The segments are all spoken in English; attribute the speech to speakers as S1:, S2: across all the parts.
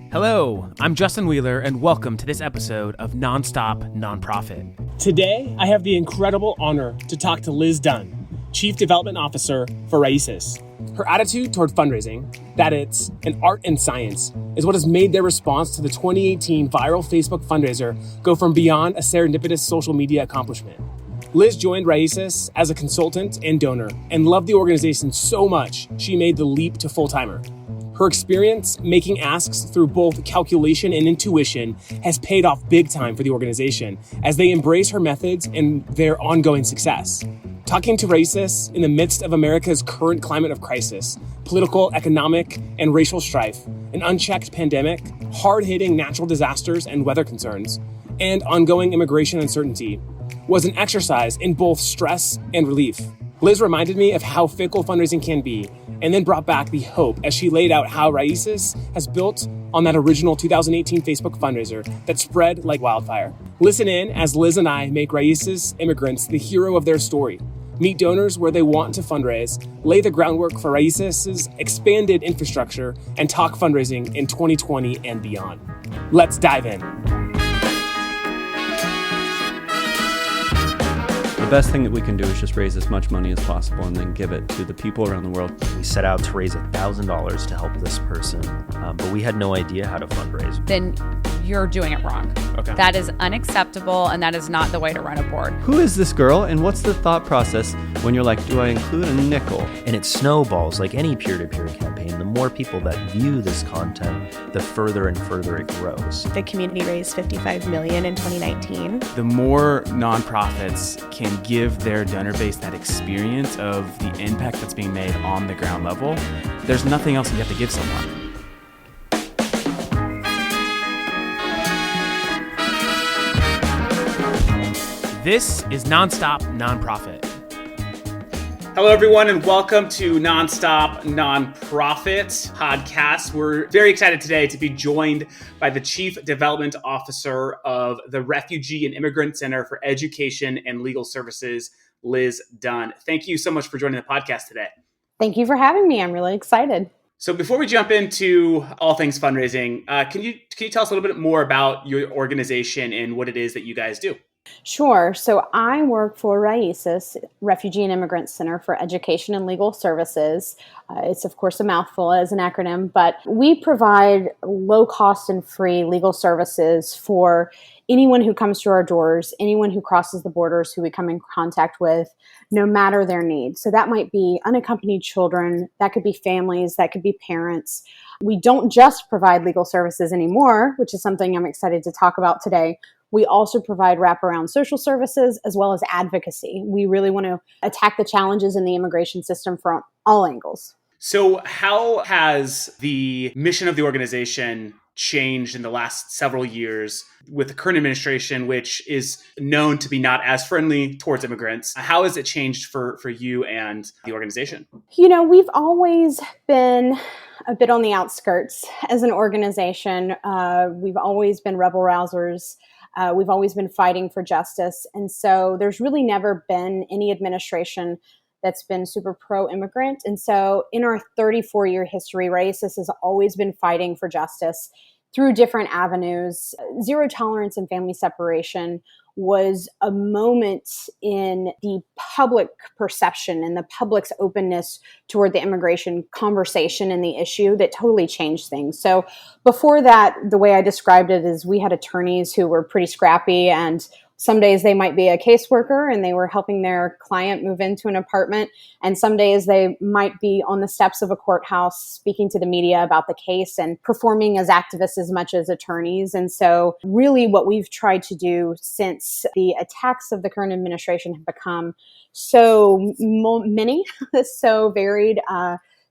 S1: Hello, I'm Justin Wheeler, and welcome to this episode of Nonstop Nonprofit.
S2: Today, I have the incredible honor to talk to Liz Dunn, Chief Development Officer for RAICES. Her attitude toward fundraising, that it's an art and science, is what has made their response to the 2018 viral Facebook fundraiser go from beyond a serendipitous social media accomplishment. Liz joined RAICES as a consultant and donor and loved the organization so much she made the leap to full-timer. Her experience making asks through both calculation and intuition has paid off big time for the organization as they embrace her methods and their ongoing success. Talking to RAICES in the midst of America's current climate of crisis, political, economic, and racial strife, an unchecked pandemic, hard-hitting natural disasters and weather concerns, and ongoing immigration uncertainty, was an exercise in both stress and relief. Liz reminded me of how fickle fundraising can be, and then brought back the hope as she laid out how RAICES has built on that original 2018 Facebook fundraiser that spread like wildfire. Listen in as Liz and I make RAICES immigrants the hero of their story, meet donors where they want to fundraise, lay the groundwork for RAICES' expanded infrastructure, and talk fundraising in 2020 and beyond. Let's dive in.
S3: The best thing that we can do is just raise as much money as possible and then give it to the people around the world.
S4: We set out to raise $1,000 to help this person, but we had no idea how to fundraise.
S5: Then you're doing it wrong.
S1: Okay.
S5: That is unacceptable, and that is not the way to run a board.
S3: Who is this girl, and what's the thought process when you're like, do I include a nickel?
S4: And it snowballs like any peer-to-peer campaign. The more people that view this content, the further and further it grows.
S6: The community raised $55 million in 2019.
S1: The more nonprofits can give their donor base that experience of the impact that's being made on the ground level, there's nothing else you have to give someone. This is Nonstop Nonprofit. Hello, everyone, and welcome to Nonstop Nonprofit podcast. We're very excited today to be joined by the Chief Development Officer of the Refugee and Immigrant Center for Education and Legal Services, Liz Dunn. Thank you so much for joining the podcast today.
S6: Thank you for having me. I'm really excited.
S1: So before we jump into all things fundraising, can you tell us a little bit more about your organization and what it is that you guys do?
S6: Sure. So I work for RAICES, Refugee and Immigrant Center for Education and Legal Services. It's, of course, a mouthful as an acronym, but we provide low cost and free legal services for anyone who comes to our doors, anyone who crosses the borders, who we come in contact with, no matter their needs. So that might be unaccompanied children, that could be families, that could be parents. We don't just provide legal services anymore, which is something I'm excited to talk about today. We also provide wraparound social services as well as advocacy. We really want to attack the challenges in the immigration system from all angles.
S1: So how has the mission of the organization changed in the last several years with the current administration, which is known to be not as friendly towards immigrants? How has it changed for you and the organization?
S6: You know, we've always been a bit on the outskirts as an organization. We've always been rebel rousers. We've always been fighting for justice. And so there's really never been any administration that's been super pro-immigrant. And so in our 34-year history, RAICES has always been fighting for justice through different avenues. Zero tolerance and family separation was a moment in the public perception and the public's openness toward the immigration conversation and the issue that totally changed things. So before that, the way I described it is we had attorneys who were pretty scrappy, and some days they might be a caseworker and they were helping their client move into an apartment. And some days they might be on the steps of a courthouse speaking to the media about the case and performing as activists as much as attorneys. And so really what we've tried to do since the attacks of the current administration have become so many, so varied,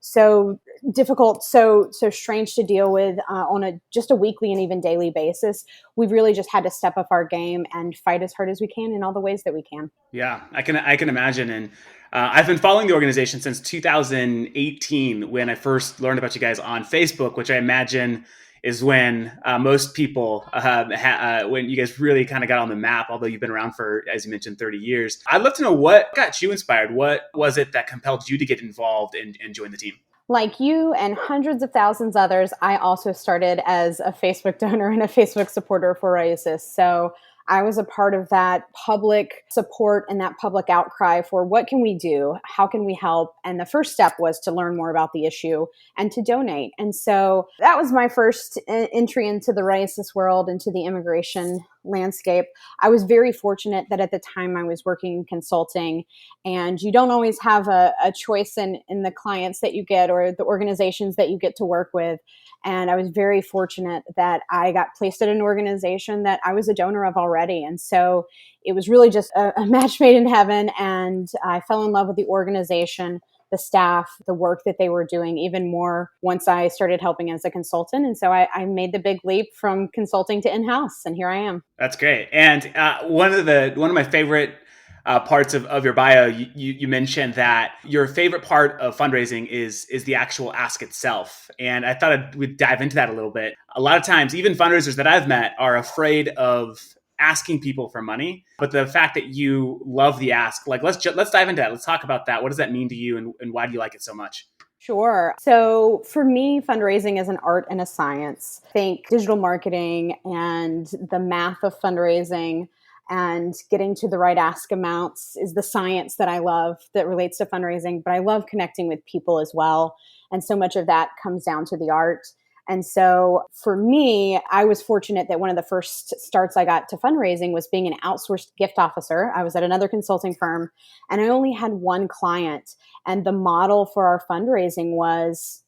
S6: so difficult, so strange to deal with on just a weekly and even daily basis. We've really just had to step up our game and fight as hard as we can in all the ways that we can.
S1: Yeah, I can imagine. And I've been following the organization since 2018 when I first learned about you guys on Facebook, which I imagine is when most people, when you guys really kind of got on the map, although you've been around for, as you mentioned, 30 years. I'd love to know what got you inspired. What was it that compelled you to get involved and join the team?
S6: Like you and hundreds of thousands others, I also started as a Facebook donor and a Facebook supporter for RAICES. So I was a part of that public support and that public outcry for what can we do? How can we help? And the first step was to learn more about the issue and to donate. And so that was my first entry into the RAICES world, into the immigration landscape. I was very fortunate that at the time I was working in consulting, and you don't always have a choice in the clients that you get or the organizations that you get to work with. And I was very fortunate that I got placed at an organization that I was a donor of already. And so it was really just a match made in heaven. And I fell in love with the organization, the staff, the work that they were doing even more once I started helping as a consultant. And so I made the big leap from consulting to in-house, and here I am.
S1: That's great. And one of my favorite parts of your bio, you mentioned that your favorite part of fundraising is the actual ask itself. And I thought we'd dive into that a little bit. A lot of times, even fundraisers that I've met are afraid of asking people for money, but the fact that you love the ask, like let's dive into that. Let's talk about that. What does that mean to you, and why do you like it so much?
S6: Sure. So for me, fundraising is an art and a science. Think digital marketing and the math of fundraising and getting to the right ask amounts is the science that I love that relates to fundraising, but I love connecting with people as well. And so much of that comes down to the art. And so for me, I was fortunate that one of the first starts I got to fundraising was being an outsourced gift officer. I was at another consulting firm and I only had one client. And the model for our fundraising was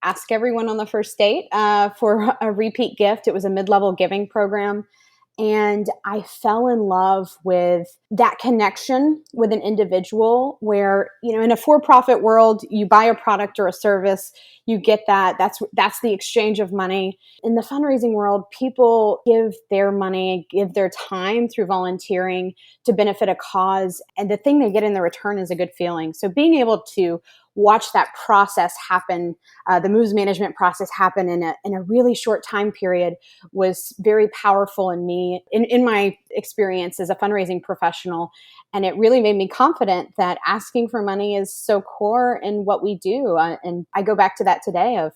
S6: ask everyone on the first date for a repeat gift. It was a mid-level giving program. And I fell in love with that connection with an individual where, in a for-profit world, you buy a product or a service, you get that. That's the exchange of money. In the fundraising world, people give their money, give their time through volunteering to benefit a cause. And the thing they get in the return is a good feeling. So being able to watch that process happen, the moves management process happen in a really short time period was very powerful in me, in my experience as a fundraising professional. And it really made me confident that asking for money is so core in what we do. And I go back to that today of,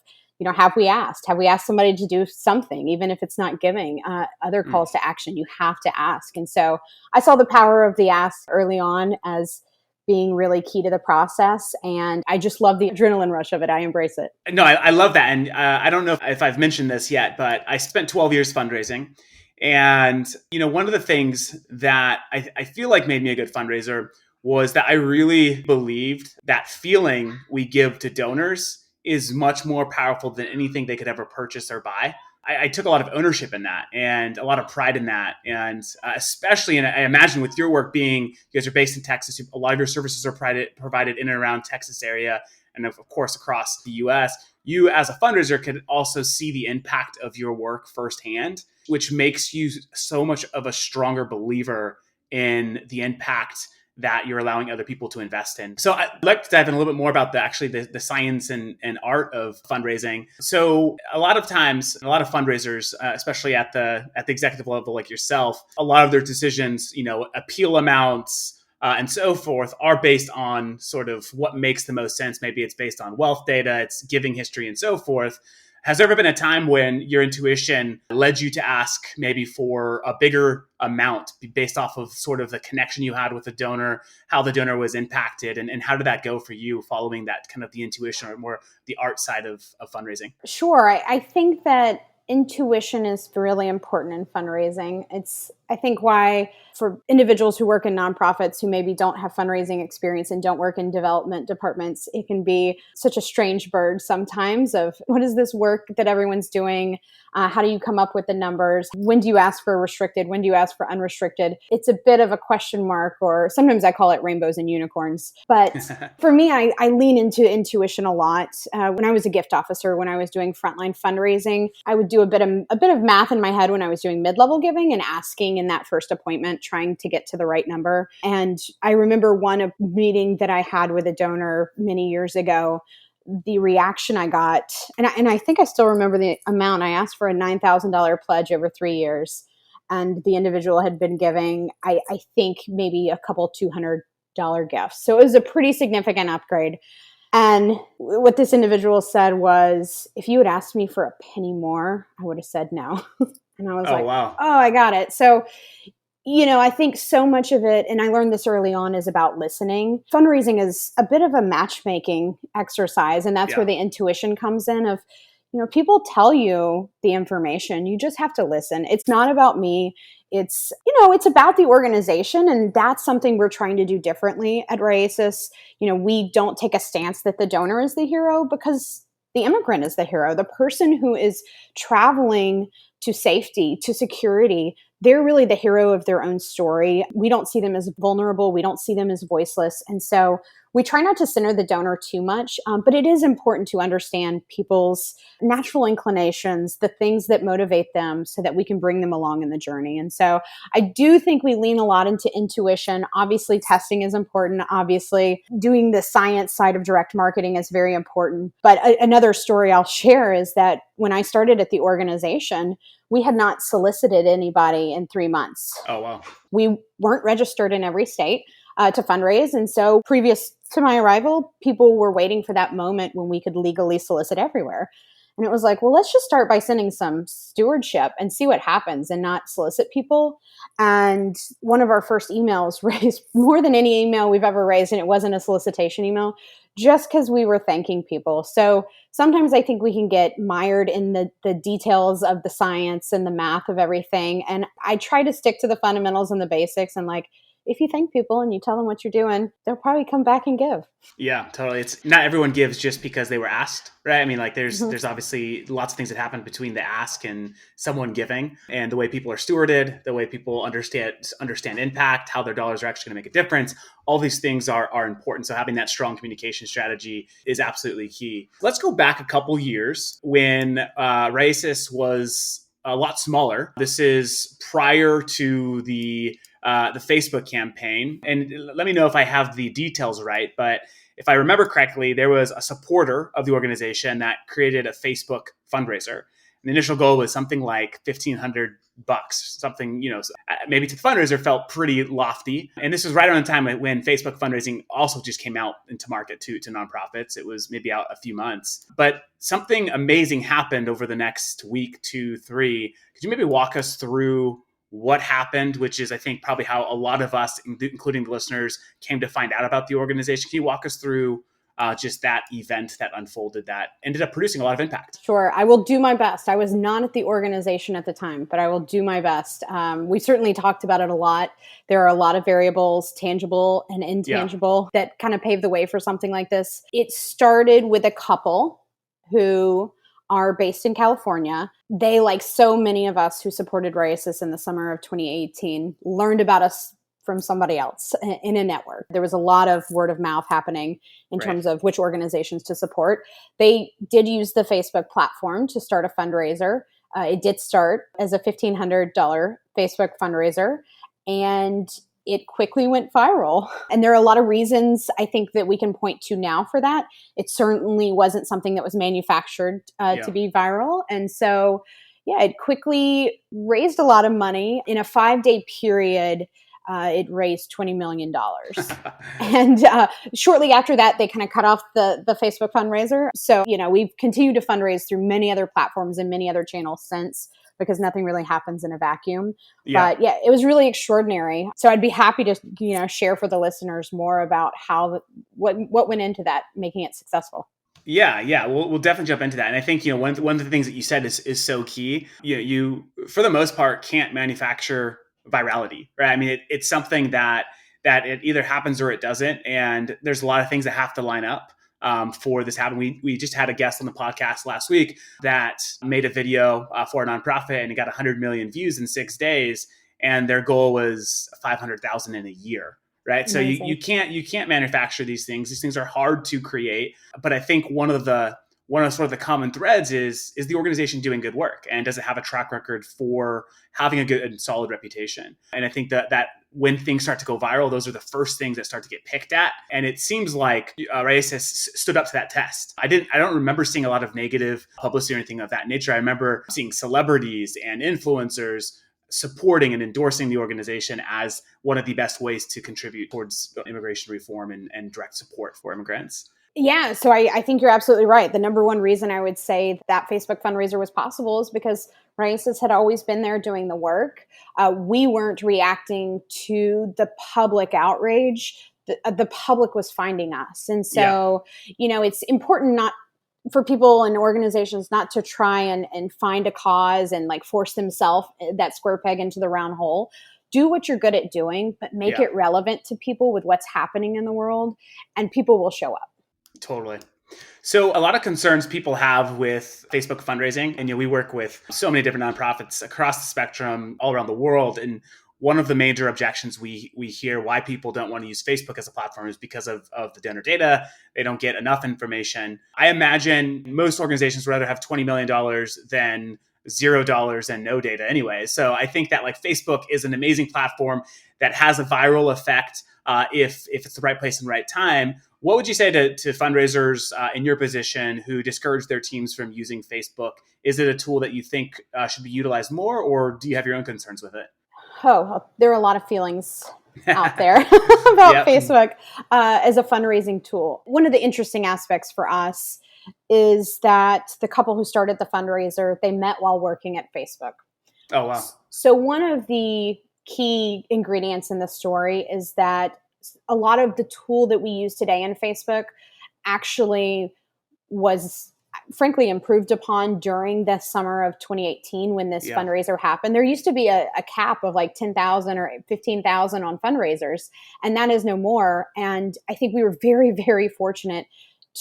S6: have we asked? Have we asked somebody to do something, even if it's not giving? Other calls to action, you have to ask. And so I saw the power of the ask early on as being really key to the process. And I just love the adrenaline rush of it. I embrace it.
S1: No, I love that. And I don't know if I've mentioned this yet, but I spent 12 years fundraising. And, one of the things that I feel like made me a good fundraiser was that I really believed that feeling we give to donors is much more powerful than anything they could ever purchase or buy. I took a lot of ownership in that and a lot of pride in that. And especially, and I imagine with your work being, you guys are based in Texas, a lot of your services are provided in and around Texas area. And of course, across the US, you as a fundraiser can also see the impact of your work firsthand, which makes you so much of a stronger believer in the impact that you're allowing other people to invest in. So I'd like to dive in a little bit more about the science and art of fundraising. So a lot of times, a lot of fundraisers, especially at the executive level like yourself, a lot of their decisions, appeal amounts and so forth are based on sort of what makes the most sense. Maybe it's based on wealth data, it's giving history and so forth. Has there ever been a time when your intuition led you to ask maybe for a bigger amount based off of sort of the connection you had with the donor, how the donor was impacted, and how did that go for you following that kind of the intuition or more the art side of fundraising?
S6: Sure. I think that intuition is really important in fundraising. It's, I think, why for individuals who work in nonprofits who maybe don't have fundraising experience and don't work in development departments, it can be such a strange bird sometimes of what is this work that everyone's doing? How do you come up with the numbers? When do you ask for restricted? When do you ask for unrestricted? It's a bit of a question mark, or sometimes I call it rainbows and unicorns. But for me, I lean into intuition a lot. When I was a gift officer, when I was doing frontline fundraising, I would do a bit of math in my head when I was doing mid-level giving and asking in that first appointment, trying to get to the right number. And I remember one meeting that I had with a donor many years ago, the reaction I got, and I think I still remember the amount. I asked for a $9,000 pledge over 3 years, and the individual had been giving, I think, maybe a couple $200 gifts. So it was a pretty significant upgrade. And what this individual said was, if you had asked me for a penny more, I would have said no. And I was
S1: Oh, wow.
S6: oh, I got it. So, I think so much of it, and I learned this early on, is about listening. Fundraising is a bit of a matchmaking exercise, and that's where the intuition comes in of, people tell you the information. You just have to listen. It's not about me. It's, it's about the organization, and that's something we're trying to do differently at RAICES. We don't take a stance that the donor is the hero, because the immigrant is the hero. The person who is traveling to safety, to security, they're really the hero of their own story. We don't see them as vulnerable. We don't see them as voiceless. And so we try not to center the donor too much, but it is important to understand people's natural inclinations, the things that motivate them, so that we can bring them along in the journey. And so I do think we lean a lot into intuition. Obviously, testing is important. Obviously, doing the science side of direct marketing is very important. But another story I'll share is that when I started at the organization, we had not solicited anybody in 3 months.
S1: Oh, wow.
S6: We weren't registered in every state to fundraise. And so previous to my arrival, people were waiting for that moment when we could legally solicit everywhere. And it was like, well, let's just start by sending some stewardship and see what happens and not solicit people. And one of our first emails raised more than any email we've ever raised, and it wasn't a solicitation email, just because we were thanking people. So sometimes I think we can get mired in the details of the science and the math of everything. And I try to stick to the fundamentals and the basics, and if you thank people and you tell them what you're doing, they'll probably come back and give.
S1: Yeah, totally. It's not everyone gives just because they were asked, right? I mean, there's obviously lots of things that happen between the ask and someone giving, and the way people are stewarded, the way people understand impact, how their dollars are actually going to make a difference. All these things are important. So having that strong communication strategy is absolutely key. Let's go back a couple years when RAICES was a lot smaller. This is prior to the Facebook campaign. And let me know if I have the details right, but if I remember correctly, there was a supporter of the organization that created a Facebook fundraiser. And the initial goal was something like $1,500, something, maybe to the fundraiser felt pretty lofty. And this was right around the time when Facebook fundraising also just came out into market to nonprofits. It was maybe out a few months, but something amazing happened over the next week, 2, 3. Could you maybe walk us through what happened, which is, I think, probably how a lot of us, including the listeners, came to find out about the organization? Can you walk us through just that event that unfolded that ended up producing a lot of impact?
S6: Sure. I will do my best. I was not at the organization at the time, but I will do my best. We certainly talked about it a lot. There are a lot of variables, tangible and intangible, that kind of paved the way for something like this. It started with a couple who are based in California. They, like so many of us who supported RAICES in the summer of 2018, learned about us from somebody else in a network. There was a lot of word of mouth happening in terms of which organizations to support. They did use the Facebook platform to start a fundraiser. It did start as a $1,500 Facebook fundraiser, and it quickly went viral. And there are a lot of reasons I think that we can point to now for that. It certainly wasn't something that was manufactured to be viral. And so, it quickly raised a lot of money. In a 5-day period, it raised $20 million. And shortly after that, they kind of cut off the Facebook fundraiser. So, we've continued to fundraise through many other platforms and many other channels since, because nothing really happens in a vacuum. But it was really extraordinary. So I'd be happy to, share for the listeners more about what went into that, making it successful.
S1: Yeah. We'll definitely jump into that. And I think, one of the things that you said is so key. You, for the most part, can't manufacture virality, right? I mean, it's something that it either happens or it doesn't. And there's a lot of things that have to line up for this happen. We just had a guest on the podcast last week that made a video for a nonprofit, and it got 100 million views in 6 days, and their goal was 500,000 in a year. Right. So you can't manufacture these things. These things are hard to create. But I think one of sort of the common threads is the organization doing good work, and does it have a track record for having a good and solid reputation? And I think that when things start to go viral, those are the first things that start to get picked at. And it seems like RAICES has stood up to that test. I don't remember seeing a lot of negative publicity or anything of that nature. I remember seeing celebrities and influencers supporting and endorsing the organization as one of the best ways to contribute towards immigration reform and direct support for immigrants.
S6: Yeah, so I think you're absolutely right. The number one reason I would say that Facebook fundraiser was possible is because RAICES had always been there doing the work. We weren't reacting to the public outrage. The public was finding us. And so, it's important not for people and organizations not to try and find a cause and like force themselves that square peg into the round hole. Do what you're good at doing, but make it relevant to people with what's happening in the world, and people will show up.
S1: Totally. So a lot of concerns people have with Facebook fundraising, and we work with so many different nonprofits across the spectrum all around the world. And one of the major objections we hear why people don't want to use Facebook as a platform is because of the donor data. They don't get enough information. I imagine most organizations would rather have $20 million than $0 and no data anyway. So I think that like Facebook is an amazing platform that has a viral effect if it's the right place and right time. What would you say to fundraisers in your position who discourage their teams from using Facebook? Is it a tool that you think should be utilized more, or do you have your own concerns with it?
S6: Oh, there are a lot of feelings out there about Facebook as a fundraising tool. One of the interesting aspects for us is that the couple who started the fundraiser, they met while working at Facebook.
S1: Oh, wow.
S6: So one of the key ingredients in the story is that a lot of the tool that we use today in Facebook actually was frankly improved upon during the summer of 2018 when this fundraiser happened. There used to be a cap of like 10,000 or 15,000 on fundraisers, and that is no more. And I think we were very, very fortunate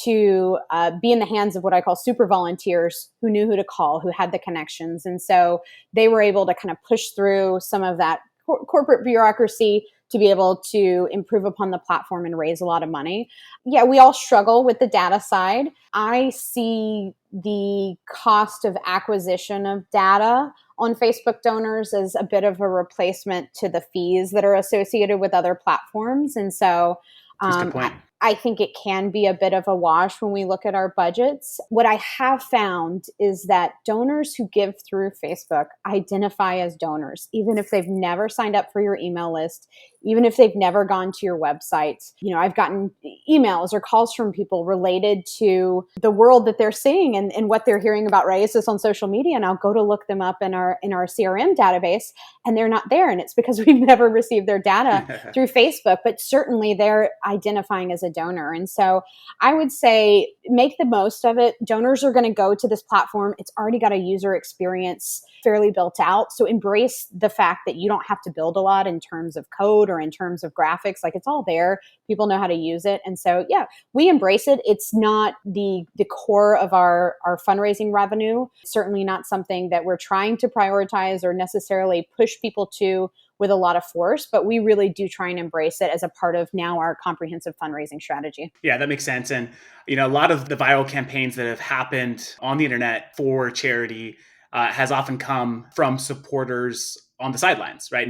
S6: to be in the hands of what I call super volunteers who knew who to call, who had the connections. And so they were able to kind of push through some of that corporate bureaucracy to be able to improve upon the platform and raise a lot of money. Yeah, we all struggle with the data side. I see the cost of acquisition of data on Facebook donors as a bit of a replacement to the fees that are associated with other platforms. And so
S1: That's a good point.
S6: I think it can be a bit of a wash when we look at our budgets. What I have found is that donors who give through Facebook identify as donors, even if they've never signed up for your email list, even if they've never gone to your website. I've gotten emails or calls from people related to the world that they're seeing and what they're hearing about RAICES on social media. And I'll go to look them up in our CRM database, and they're not there. And it's because we've never received their data through Facebook, but certainly they're identifying as a donor. And so I would say make the most of it. Donors are going to go to this platform. It's already got a user experience fairly built out. So embrace the fact that you don't have to build a lot in terms of code or in terms of graphics. Like, it's all there. People know how to use it. And so, yeah, we embrace it. It's not the core of our fundraising revenue. Certainly not something that we're trying to prioritize or necessarily push people to with a lot of force, but we really do try and embrace it as a part of now our comprehensive fundraising strategy.
S1: Yeah, that makes sense. And, a lot of the viral campaigns that have happened on the internet for charity has often come from supporters on the sidelines, right?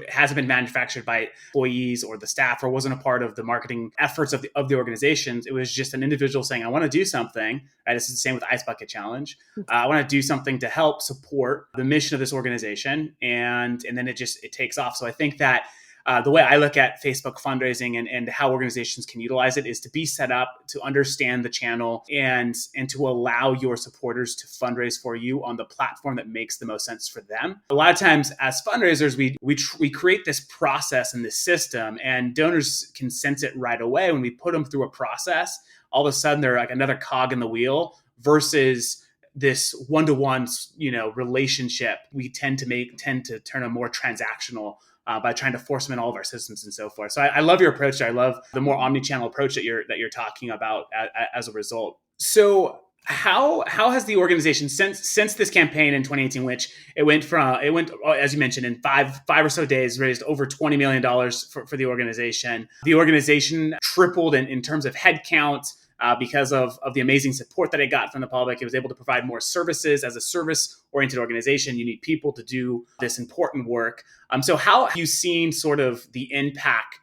S1: Hasn't been manufactured by employees or the staff, or wasn't a part of the marketing efforts of the organizations. It was just an individual saying, I want to do something, right? This is the same with the Ice Bucket Challenge. I want to do something to help support the mission of this organization. And then it takes off. So I think that the way I look at Facebook fundraising and how organizations can utilize it is to be set up to understand the channel and to allow your supporters to fundraise for you on the platform that makes the most sense for them. A lot of times as fundraisers, we create this process and this system, and donors can sense it right away. When we put them through a process, all of a sudden they're like another cog in the wheel versus this one-to-one, relationship. We tend to turn a more transactional by trying to force them in all of our systems and so forth. So I love your approach. I love the more omni-channel approach that you're talking about as a result. So how has the organization since this campaign in 2018, which it went as you mentioned in five or so days, raised over $20 million for the organization. The organization tripled in terms of headcount. Because of the amazing support that it got from the public. It was able to provide more services. As a service-oriented organization, you need people to do this important work. So how have you seen sort of the impact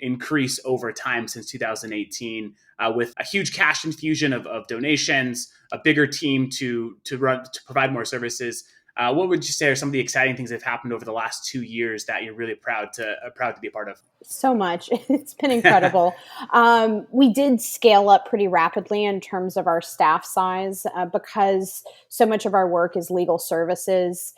S1: increase over time since 2018 with a huge cash infusion of donations, a bigger team to provide more services? What would you say are some of the exciting things that have happened over the last 2 years that you're really proud to be a part of?
S6: So much. It's been incredible. We did scale up pretty rapidly in terms of our staff size because so much of our work is legal services.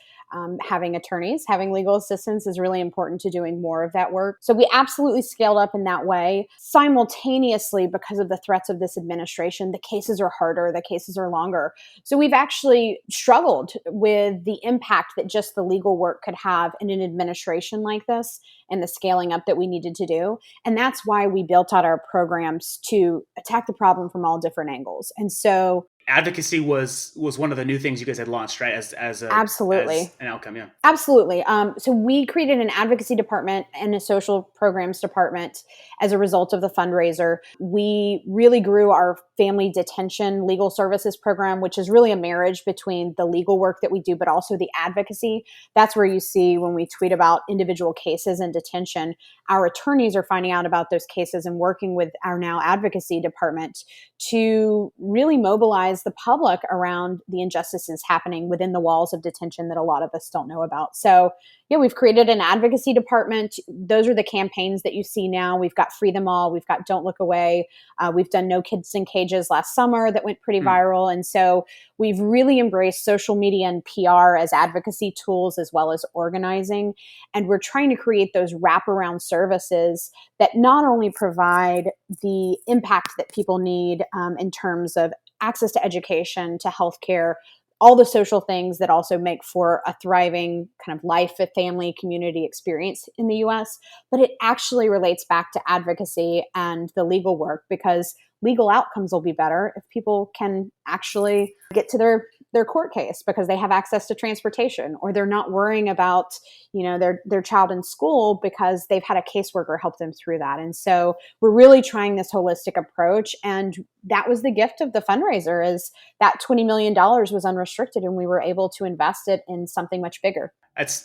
S6: Having attorneys, having legal assistants is really important to doing more of that work. So we absolutely scaled up in that way. Simultaneously, because of the threats of this administration, the cases are harder, the cases are longer. So we've actually struggled with the impact that just the legal work could have in an administration like this and the scaling up that we needed to do. And that's why we built out our programs to attack the problem from all different angles. And so
S1: advocacy was one of the new things you guys had launched, right?
S6: Absolutely.
S1: As an outcome, yeah.
S6: Absolutely. So we created an advocacy department and a social programs department as a result of the fundraiser. We really grew our family detention legal services program, which is really a marriage between the legal work that we do, but also the advocacy. That's where you see when we tweet about individual cases in detention, our attorneys are finding out about those cases and working with our now advocacy department to really mobilize the public around the injustices happening within the walls of detention that a lot of us don't know about. So yeah, we've created an advocacy department. Those are the campaigns that you see now. We've got Free Them All. We've got Don't Look Away. We've done No Kids in Cages last summer that went pretty viral. And so we've really embraced social media and PR as advocacy tools as well as organizing. And we're trying to create those wraparound services that not only provide the impact that people need in terms of access to education, to healthcare, all the social things that also make for a thriving kind of life, a family, community experience in the US, but it actually relates back to advocacy and the legal work because legal outcomes will be better if people can actually get to their court case because they have access to transportation or they're not worrying about, their child in school because they've had a caseworker help them through that. And so we're really trying this holistic approach. And that was the gift of the fundraiser is that $20 million was unrestricted and we were able to invest it in something much bigger.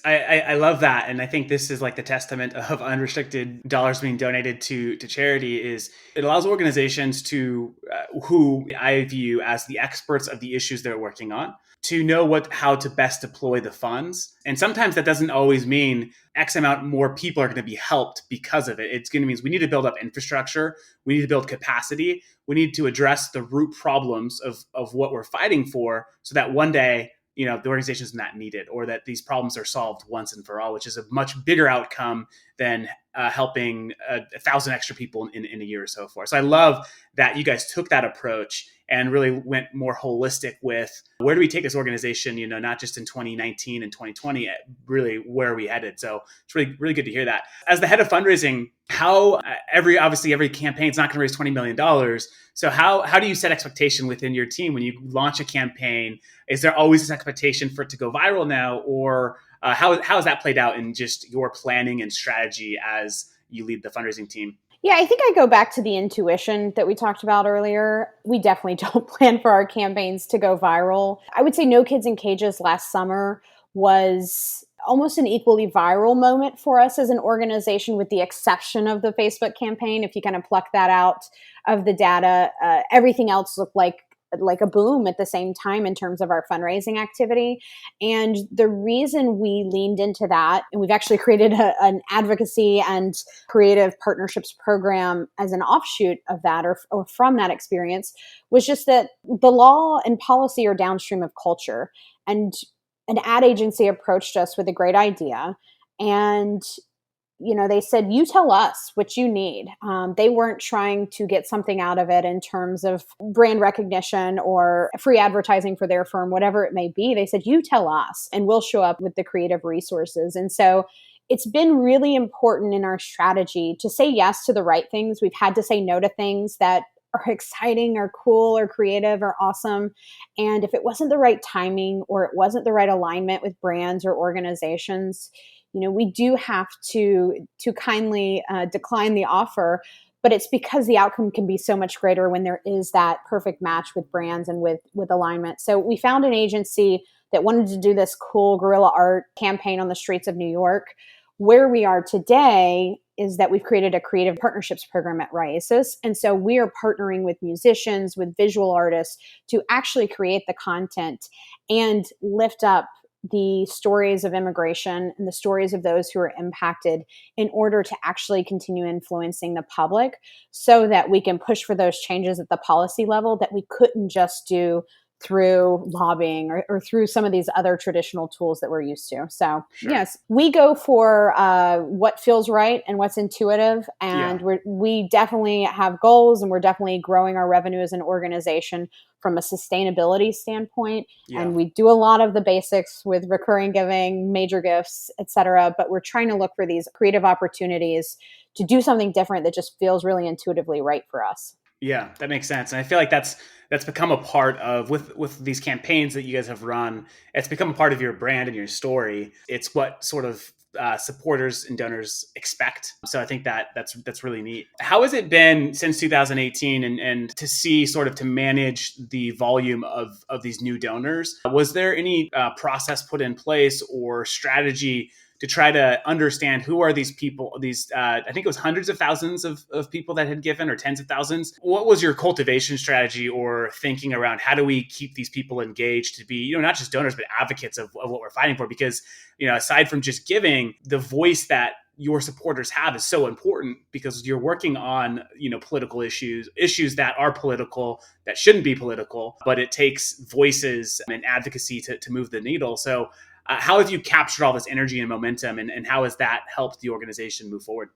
S1: I love that. And I think this is like the testament of unrestricted dollars being donated to charity is it allows organizations to, who I view as the experts of the issues they're working on, to know how to best deploy the funds. And sometimes that doesn't always mean X amount more people are going to be helped because of it. It's going to mean we need to build up infrastructure. We need to build capacity. We need to address the root problems of what we're fighting for so that one day, the organization is not needed or that these problems are solved once and for all, which is a much bigger outcome than helping 1,000 extra people in a year or so forth. So I love that you guys took that approach and really went more holistic with where do we take this organization, not just in 2019 and 2020, really where are we headed? So it's really, really good to hear that. As the head of fundraising, how every campaign is not going to raise $20 million. So how do you set expectation within your team when you launch a campaign? Is there always this expectation for it to go viral now? Or how has that played out in just your planning and strategy as you lead the fundraising team?
S6: Yeah, I think I go back to the intuition that we talked about earlier. We definitely don't plan for our campaigns to go viral. I would say No Kids in Cages last summer was almost an equally viral moment for us as an organization, with the exception of the Facebook campaign. If you kind of pluck that out of the data, everything else looked like a boom at the same time in terms of our fundraising activity. And the reason we leaned into that, and we've actually created an advocacy and creative partnerships program as an offshoot of that or from that experience, was just that the law and policy are downstream of culture. And an ad agency approached us with a great idea. And they said, you tell us what you need. They weren't trying to get something out of it in terms of brand recognition or free advertising for their firm, whatever it may be. They said, you tell us and we'll show up with the creative resources. And so it's been really important in our strategy to say yes to the right things. We've had to say no to things that are exciting or cool or creative or awesome. And if it wasn't the right timing or it wasn't the right alignment with brands or organizations, we do have to kindly decline the offer, but it's because the outcome can be so much greater when there is that perfect match with brands and with alignment. So we found an agency that wanted to do this cool guerrilla art campaign on the streets of New York. Where we are today is that we've created a creative partnerships program at RAICES. And so we are partnering with musicians, with visual artists to actually create the content and lift up the stories of immigration and the stories of those who are impacted in order to actually continue influencing the public so that we can push for those changes at the policy level that we couldn't just do through lobbying or through some of these other traditional tools that we're used to. So yes, we go for what feels right and what's intuitive. And we definitely have goals, and we're definitely growing our revenue as an organization from a sustainability standpoint. And we do a lot of the basics with recurring giving, major gifts, et cetera. But we're trying to look for these creative opportunities to do something different that just feels really intuitively right for us.
S1: Yeah, that makes sense. And I feel like that's become a part of with these campaigns that you guys have run. It's become a part of your brand and your story. It's what sort of supporters and donors expect. So I think that's really neat. How has it been since 2018 and to see sort of to manage the volume of these new donors? Was there any process put in place or strategy to try to understand who are these people, I think it was hundreds of thousands of people that had given, or tens of thousands. What was your cultivation strategy or thinking around how do we keep these people engaged to be, not just donors, but advocates of what we're fighting for? Because, aside from just giving, the voice that your supporters have is so important because you're working on, political issues that are political, that shouldn't be political, but it takes voices and advocacy to move the needle. So how have you captured all this energy and momentum, and how has that helped the organization move forward?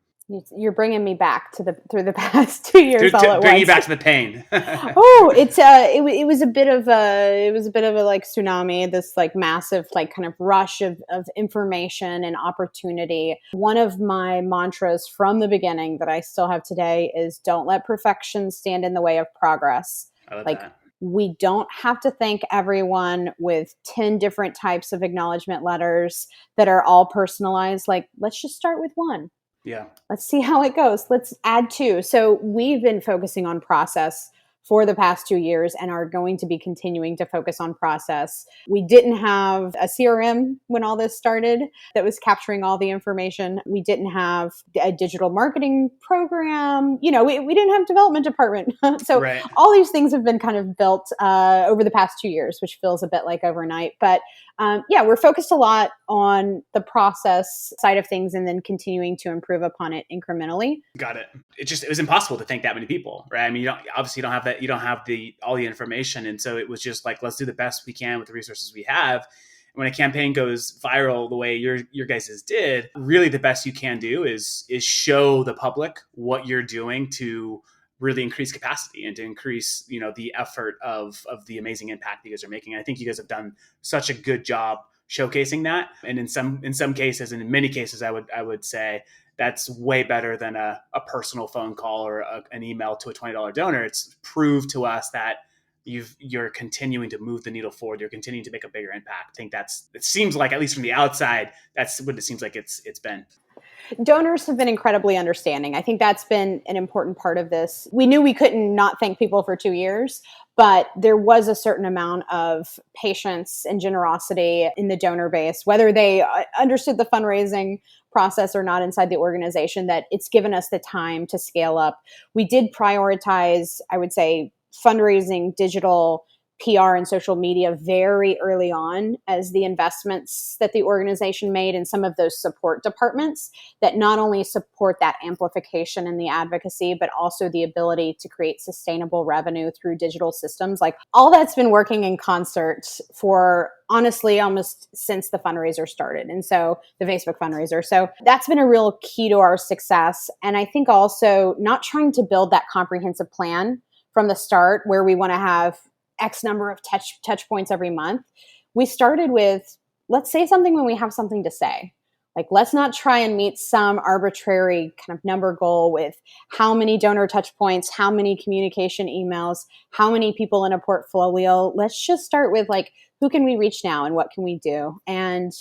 S6: You're bringing me back through the past 2 years all at once.
S1: Bringing you back to the pain.
S6: It was a bit of a like tsunami, this like massive like kind of rush of information and opportunity. One of my mantras from the beginning that I still have today is don't let perfection stand in the way of progress.
S1: I love that.
S6: We don't have to thank everyone with 10 different types of acknowledgement letters that are all personalized. Like, let's just start with one.
S1: Yeah.
S6: Let's see how it goes. Let's add two. So we've been focusing on process for the past 2 years and are going to be continuing to focus on process. We didn't have a CRM when all this started that was capturing all the information. We didn't have a digital marketing program. We didn't have a development department. So all these things have been kind of built over the past 2 years, which feels a bit like overnight. But we're focused a lot on the process side of things and then continuing to improve upon it incrementally.
S1: Got it. It was impossible to thank that many people, right? I mean, you don't have that. You don't have all the information. And so it was just like, let's do the best we can with the resources we have. And when a campaign goes viral the way your guys' did, really the best you can do is show the public what you're doing to really increase capacity and to increase, the effort of the amazing impact you guys are making. And I think you guys have done such a good job showcasing that. And in some cases, and in many cases, I would say that's way better than a personal phone call or an email to a $20 donor. It's proved to us that you're continuing to move the needle forward. You're continuing to make a bigger impact. I think it seems like, at least from the outside, that's what it seems like it's been.
S6: Donors have been incredibly understanding. I think that's been an important part of this. We knew we couldn't not thank people for 2 years, but there was a certain amount of patience and generosity in the donor base, whether they understood the fundraising process or not inside the organization, that it's given us the time to scale up. We did prioritize, I would say, fundraising, digital, PR, and social media very early on as the investments that the organization made in some of those support departments that not only support that amplification and the advocacy, but also the ability to create sustainable revenue through digital systems. Like, all that's been working in concert for, honestly, almost since the fundraiser started. And so the Facebook fundraiser. So that's been a real key to our success. And I think also not trying to build that comprehensive plan from the start where we want to have X number of touch points every month. We started with, let's say something when we have something to say. Like, let's not try and meet some arbitrary kind of number goal with how many donor touch points, how many communication emails, how many people in a portfolio. Let's just start with, like, who can we reach now and what can we do? And,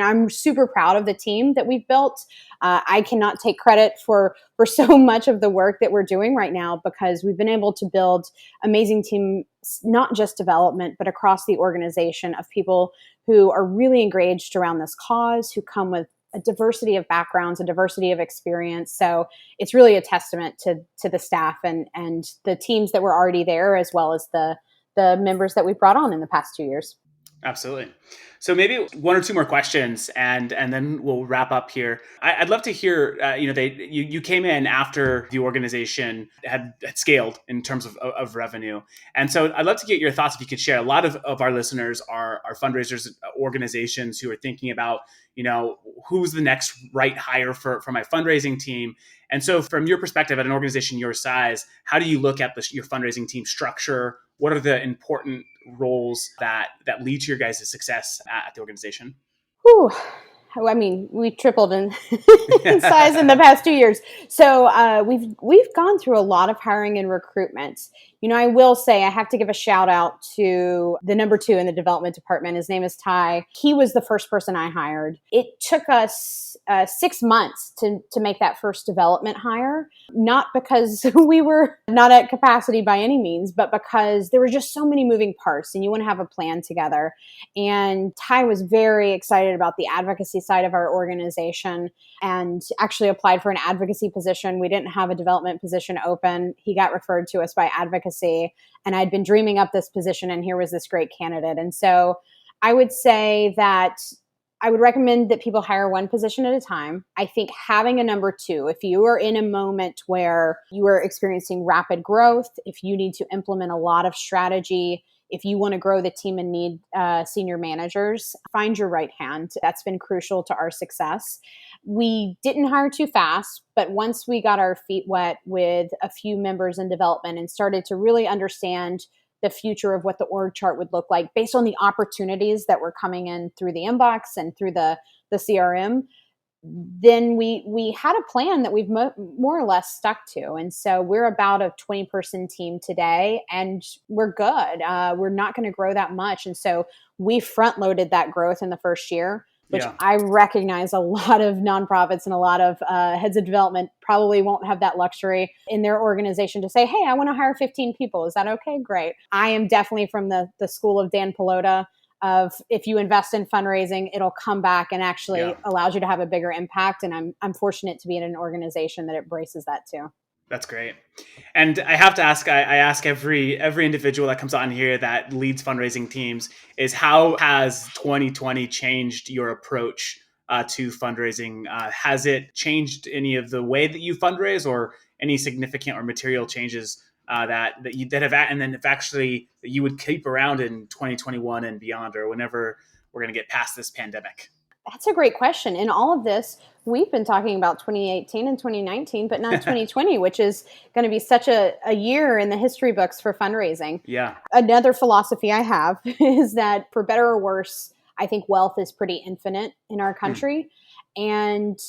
S6: I'm super proud of the team that we've built. I cannot take credit for so much of the work that we're doing right now because we've been able to build amazing team, not just development, but across the organization of people who are really engaged around this cause, who come with a diversity of backgrounds, a diversity of experience. So it's really a testament to the staff and the teams that were already there, as well as the members that we've brought on in the past 2 years.
S1: Absolutely. So maybe one or two more questions, and then we'll wrap up here. I'd love to hear. You came in after the organization had scaled in terms of revenue, and so I'd love to get your thoughts if you could share. A lot of our listeners are fundraisers, organizations who are thinking about, who's the next right hire for my fundraising team. And so from your perspective at an organization your size, how do you look at your fundraising team structure? What are the important roles that lead to your guys' success at the organization?
S6: Whew. I mean, we tripled in, in size in the past 2 years. So we've gone through a lot of hiring and recruitment. I will say I have to give a shout out to the number 2 in the development department. His name is Ty. He was the first person I hired. It took us 6 months to make that first development hire, not because we were not at capacity by any means, but because there were just so many moving parts and you want to have a plan together. And Ty was very excited about the advocacy side of our organization and actually applied for an advocacy position. We didn't have a development position open. He got referred to us by advocacy, and I'd been dreaming up this position, and here was this great candidate. And so I would say that I would recommend that people hire one position at a time. I think having a number 2, if you are in a moment where you are experiencing rapid growth, if you need to implement a lot of strategy, if you want to grow the team and need senior managers, find your right hand. That's been crucial to our success. We didn't hire too fast, but once we got our feet wet with a few members in development and started to really understand the future of what the org chart would look like based on the opportunities that were coming in through the inbox and through the CRM, then we had a plan that we've more or less stuck to. And so we're about a 20-person team today, and we're good. We're not going to grow that much. And so we front loaded that growth in the first year, which I recognize a lot of nonprofits and a lot of heads of development probably won't have that luxury in their organization to say, hey, I want to hire 15 people. Is that okay? Great. I am definitely from the school of Dan Pelota of if you invest in fundraising, it'll come back and actually allows you to have a bigger impact. And I'm fortunate to be in an organization that embraces that too.
S1: That's great. And I have to ask, I ask every individual that comes on here that leads fundraising teams is how has 2020 changed your approach to fundraising? Has it changed any of the way that you fundraise or any significant or material changes that you would keep around in 2021 and beyond, or whenever we're going to get past this pandemic?
S6: That's a great question. In all of this, we've been talking about 2018 and 2019, but not 2020, which is going to be such a year in the history books for fundraising.
S1: Yeah.
S6: Another philosophy I have is that for better or worse, I think wealth is pretty infinite in our country. And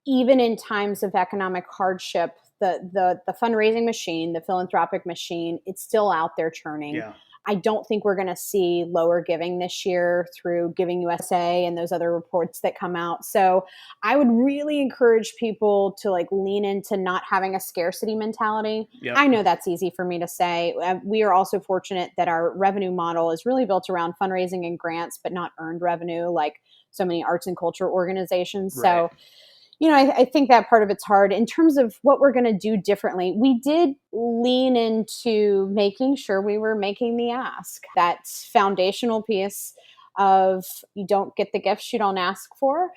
S6: even in times of economic hardship, the fundraising machine, the philanthropic machine, it's still out there churning. Yeah. I don't think we're going to see lower giving this year through Giving USA and those other reports that come out. So I would really encourage people to lean into not having a scarcity mentality. Yep. I know that's easy for me to say. We are also fortunate that our revenue model is really built around fundraising and grants, but not earned revenue like so many arts and culture organizations. Right. So I think that part of it's hard. In terms of what we're going to do differently, we did lean into making sure we were making the ask. That foundational piece of you don't get the gifts you don't ask for.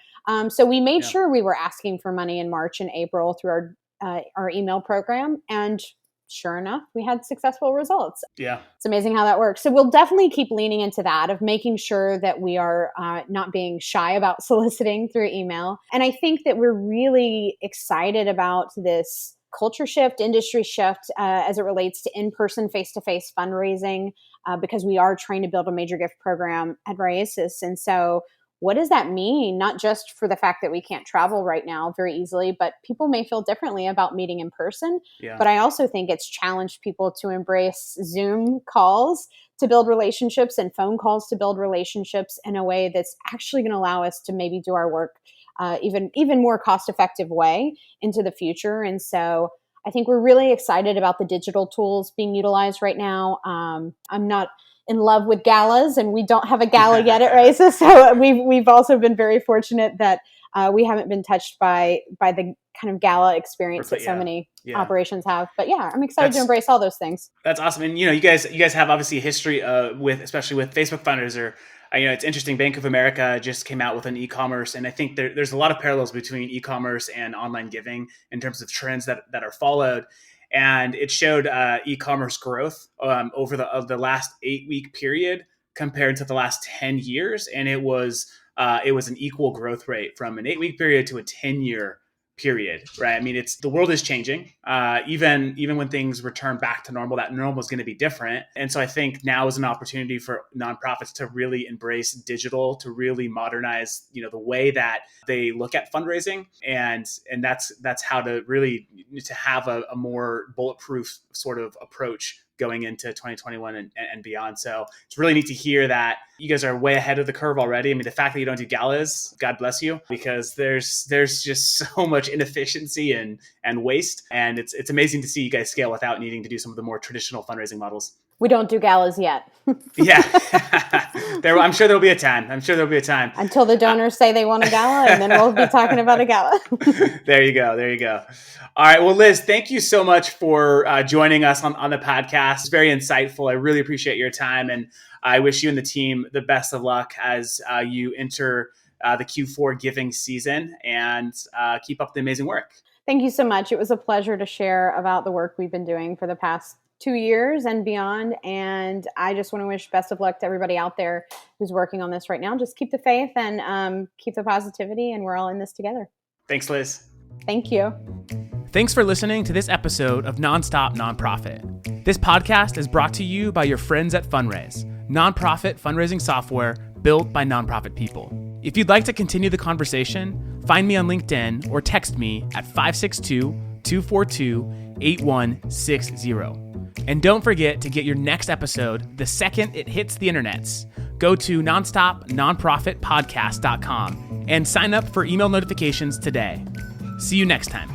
S6: So we made sure we were asking for money in March and April through our email program. And sure enough, we had successful results. Yeah. It's amazing how that works. So we'll definitely keep leaning into that of making sure that we are not being shy about soliciting through email. And I think that we're really excited about this culture shift, industry shift as it relates to in-person, face-to-face fundraising because we are trying to build a major gift program at RAICES. And so what does that mean? Not just for the fact that we can't travel right now very easily, but people may feel differently about meeting in person. Yeah. But I also think it's challenged people to embrace Zoom calls to build relationships and phone calls to build relationships in a way that's actually going to allow us to maybe do our work even more cost-effective way into the future. And so I think we're really excited about the digital tools being utilized right now. I'm not in love with galas, and we don't have a gala yet at RAICES. So we've also been very fortunate that we haven't been touched by the kind of gala experience that so many operations have. But I'm excited to embrace all those things.
S1: That's awesome. And you guys have obviously a history especially with Facebook Fundraiser It's interesting. Bank of America just came out with an e-commerce, and I think there's a lot of parallels between e-commerce and online giving in terms of trends that are followed. And it showed e-commerce growth over the last 8-week period compared to the last 10 years, and it was an equal growth rate from an 8-week period to a 10-year period, right? I mean, the world is changing. Even when things return back to normal, that normal is going to be different. And so I think now is an opportunity for nonprofits to really embrace digital, to really modernize, the way that they look at fundraising. And that's how to really to have a more bulletproof sort of approach going into 2021 and beyond. So it's really neat to hear that you guys are way ahead of the curve already. I mean, the fact that you don't do galas, God bless you, because there's just so much inefficiency and waste. And it's amazing to see you guys scale without needing to do some of the more traditional fundraising models.
S6: We don't do galas yet.
S1: Yeah. I'm sure there'll be a time.
S6: Until the donors say they want a gala, and then we'll be talking about a gala.
S1: There you go. All right. Well, Liz, thank you so much for joining us on the podcast. It's very insightful. I really appreciate your time. And I wish you and the team the best of luck as you enter the Q4 giving season, and keep up the amazing work.
S6: Thank you so much. It was a pleasure to share about the work we've been doing for the past 2 years and beyond. And I just want to wish best of luck to everybody out there who's working on this right now. Just keep the faith and keep the positivity, and we're all in this together.
S1: Thanks, Liz.
S6: Thank you.
S2: Thanks for listening to this episode of Nonstop Nonprofit. This podcast is brought to you by your friends at Fundraise, nonprofit fundraising software built by nonprofit people. If you'd like to continue the conversation, find me on LinkedIn or text me at 562-242-8160. And don't forget to get your next episode the second it hits the internets. Go to nonstopnonprofitpodcast.com and sign up for email notifications today. See you next time.